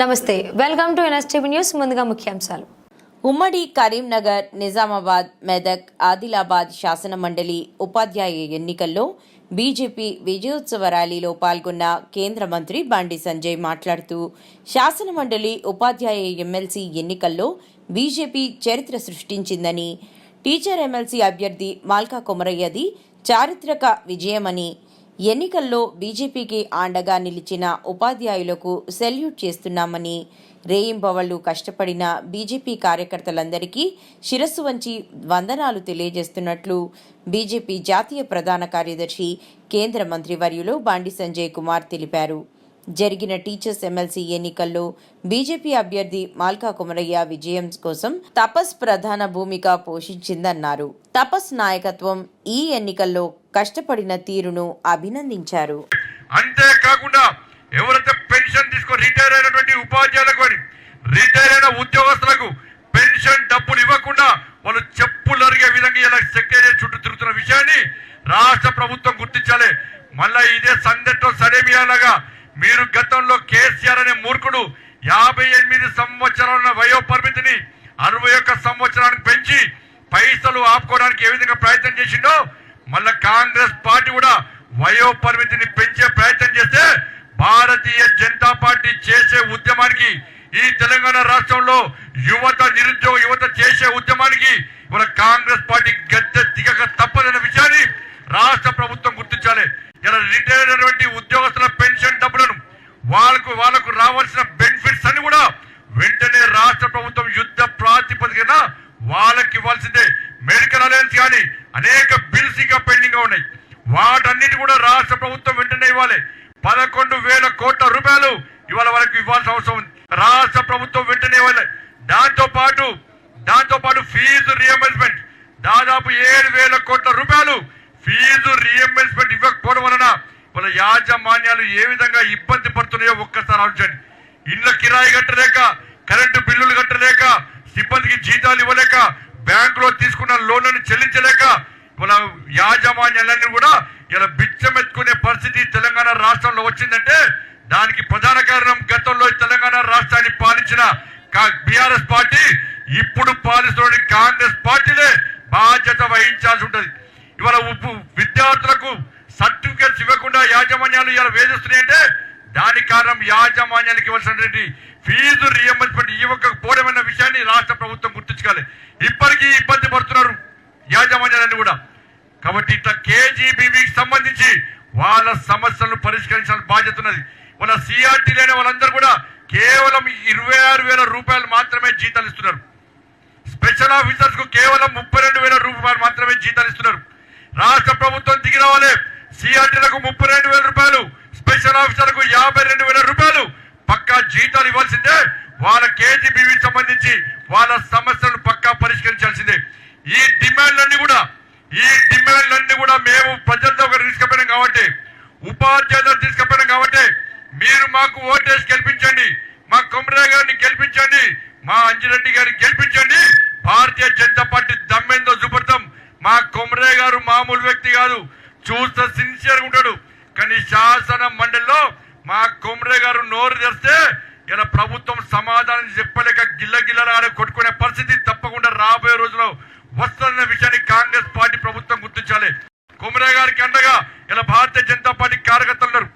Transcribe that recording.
నమస్తే, welcome to NSTV news. ముందుగా ముఖ్యాంశాలు. ఉమ్మడి కరీంనగర్, నిజామాబాద్, మెదక్, ఆదిలాబాద్ శాసన మండలి ఉపాధ్యాయ ఎన్నికల్లో బీజేపీ విజయోత్సవ ర్యాలీలో పాల్గొన్న కేంద్ర మంత్రి బండి సంజయ్ మాట్లాడుతూ, శాసన మండలి ఉపాధ్యాయ ఎమ్మెల్సీ ఎన్నికల్లో బీజేపీ చరిత్ర సృష్టించిందని, టీచర్ ఎమ్మెల్సీ అభ్యర్థి మాల్కా కొమరయ్యది చారిత్రక విజయమని, ఎన్నికల్లో బీజేపీకి అండగా నిలిచిన ఉపాధ్యాయులకు సెల్యూట్ చేస్తున్నామని, రేయింబవళ్లు కష్టపడిన బీజేపీ కార్యకర్తలందరికీ శిరస్సు వంచి వందనాలు తెలియజేస్తున్నట్లు బీజేపీ జాతీయ ప్రధాన కార్యదర్శి, కేంద్ర మంత్రివర్యులు బండి సంజయ్ కుమార్ తెలిపారు. జరిగిన టీచర్స్ ఎమ్మెల్సీ ఎన్నికల్లో బీజేపీ అభ్యర్థి మాల్కా కొమరయ్య విజయం కోసం తపస్ ప్రధాన భూమిక పోషించిందన్నారు. తపస్ నాయకత్వం ఈ ఎన్నికల్లో కష్టపడిన తీరును అభినందించారు. అంతేకాకుండా ఎవరైతే పెన్షన్ తీసుకొని రిటైర్ అయినటువంటి ఉపాధ్యాయులకు, రిటైర్ అయిన ఉద్యోగస్తులకు పెన్షన్ డబ్బులు ఇవ్వకుండా వాళ్ళు చెప్పులు అరిగే విధంగా ఇలా సెక్రటేరియట్ చుట్టూ తిరుగుతున్న విషయాన్ని రాష్ట్ర ప్రభుత్వం గుర్తించాలి. మళ్ళా ఇదే సందట్లో సడేమియాలాగా మీరు గతంలో కేసీఆర్ అనే మూర్ఖుడు 58 సంవత్సరాల వయో పరిమితిని 61 సంవత్సరానికి పెంచి పైసలు ఆపుకోవడానికి ఏ విధంగా ప్రయత్నం చేసిండో, మళ్ళా కాంగ్రెస్ పార్టీ కూడా వయో పరిమితిని పెంచే ప్రయత్నం చేస్తే భారతీయ జనతా పార్టీ చేసే ఉద్యమానికి, ఈ తెలంగాణ రాష్ట్రంలో నిరుద్యోగ యువత చేసే ఉద్యమానికి మన కాంగ్రెస్ పార్టీ గద్దె దిగక తప్పదన్న విషయాన్ని రాష్ట్ర ప్రభుత్వం గుర్తించాలి. ఇలా రిటైర్ అయినటువంటి ఉద్యోగస్తుల పెన్షన్ డబ్బులను వాళ్లకు రావాల్సిన బెనిఫిట్స్ అన్ని కూడా వెంటనే రాష్ట్ర ప్రభుత్వం యుద్ధ ప్రాతిపదికన వాళ్ళకి ఇవ్వాల్సిందే. మెడికల్ అలయన్స్ కానీ అనేక బిల్స్ ఇంకా పెండింగ్ గా ఉన్నాయి. వాటన్నిటి కూడా రాష్ట్ర ప్రభుత్వం వెంటనే ఇవ్వాలి. 11,000 కోట్ల రూపాయలు ఇవాళ వరకు ఇవ్వాల్సిన అవసరం ఉంది. రాష్ట్ర ప్రభుత్వం వెంటనే ఇవ్వాలి. దాంతో పాటు ఫీజు రియంబర్స్మెంట్ దాదాపు 7,000 కోట్ల రూపాయలు ఫీజు రియంబర్స్మెంట్ ఇవ్వకపోవడం వలన వాళ్ళ యాజమాన్యాలు ఏ విధంగా ఇబ్బంది పడుతున్నాయో ఒక్కసారి ఆలోచించండి. ఇళ్ల కిరాయి కట్టలేక, కరెంటు బిల్లులు కట్టలేక, సిబ్బందికి జీతాలు ఇవ్వలేక, బ్యాంకులో తీసుకున్న లోన్లను చెల్లించలేక వాళ్ళ యాజమాన్యాలన్నీ కూడా ఇలా బిచ్చమెత్తుకునే పరిస్థితి తెలంగాణ రాష్ట్రంలో వచ్చిందంటే దానికి ప్రధాన కారణం గతంలో తెలంగాణ రాష్ట్రాన్ని పాలించిన బీఆర్ఎస్ పార్టీ, ఇప్పుడు పాలిస్తున్న కాంగ్రెస్ పార్టీలే బాధ్యత వహించాల్సి ఉంటుంది. ఇవాళ విద్యార్థులకు సర్టిఫికేట్స్ ఇవ్వకుండా యాజమాన్యాలు ఇలా వేధిస్తున్నాయంటే దానికి కారణం యాజమాన్యాలకు ఇవ్వాల్సినటువంటి ఫీజు రియంబర్స్మెంట్ ఇవ్వకపోవడం అన్న విషయాన్ని రాష్ట్ర ప్రభుత్వం గుర్తించుకోవాలి. ఇప్పటికీ ఇబ్బంది పడుతున్నారు యాజమాన్యాలన్నీ కూడా. కాబట్టి ఇట్లా కేజీబీవీకి సంబంధించి వాళ్ళ సమస్యలను పరిష్కరించాల్సిన బాధ్యత ఉన్నది. వాళ్ళ సిఆర్టీ లేని వాళ్ళందరూ కూడా కేవలం 26,000 రూపాయలు మాత్రమే జీతాలు ఇస్తున్నారు. స్పెషల్ ఆఫీసర్స్ కు కేవలం 32,000 రూపాయలు మాత్రమే జీతాలు ఇస్తున్నారు. రాష్ట్ర ప్రభుత్వం దిగి రావాలి. సిఆర్టీలకు 32,000 రూపాయలు, స్పెషల్ ఆఫీసర్లకు 52,000 రూపాయలు పక్కా జీతాలు ఇవ్వాల్సిందే. వాళ్ళ కేజీబీవీకి సంబంధించి వాళ్ళ సమస్యలను పక్కా పరిష్కరించాల్సిందే. ఈ డిమాండ్లన్నీ కూడా మేము ప్రజలతో తీసుకుపోయినాం కాబట్టి, ఉపాధ్యాయులు తీసుకుపోయినాం కాబట్టి మీరు మాకు ఓటేసి గెలిపించండి, మా కొమరయ్య గారిని గెలిపించండి, మా అంజిరెడ్డి గారిని గెలిపించండి. భారతీయ జనతా పార్టీ దమ్మెందో చూపెడతాం. మా కొమరయ్య గారు మామూలు వ్యక్తి కాదు, చూస్తే సిన్సియర్గా ఉంటాడు. కానీ శాసన మండలిలో మా కొమరయ్య గారు నోరు తెరిస్తే ఇలా ప్రభుత్వం సమాధానం చెప్పలేక గిల్లగిల్లలాగా కొట్టుకునే పరిస్థితి తప్పకుండా రాబోయే రోజుల్లో వస్తున్న విషయాన్ని కాంగ్రెస్ పార్టీ ప్రభుత్వం గుర్తించాలి. కొమరయ్య గారికి అండగా ఇలా భారతీయ జనతా పార్టీ కార్యకర్తలు ఉన్నారు.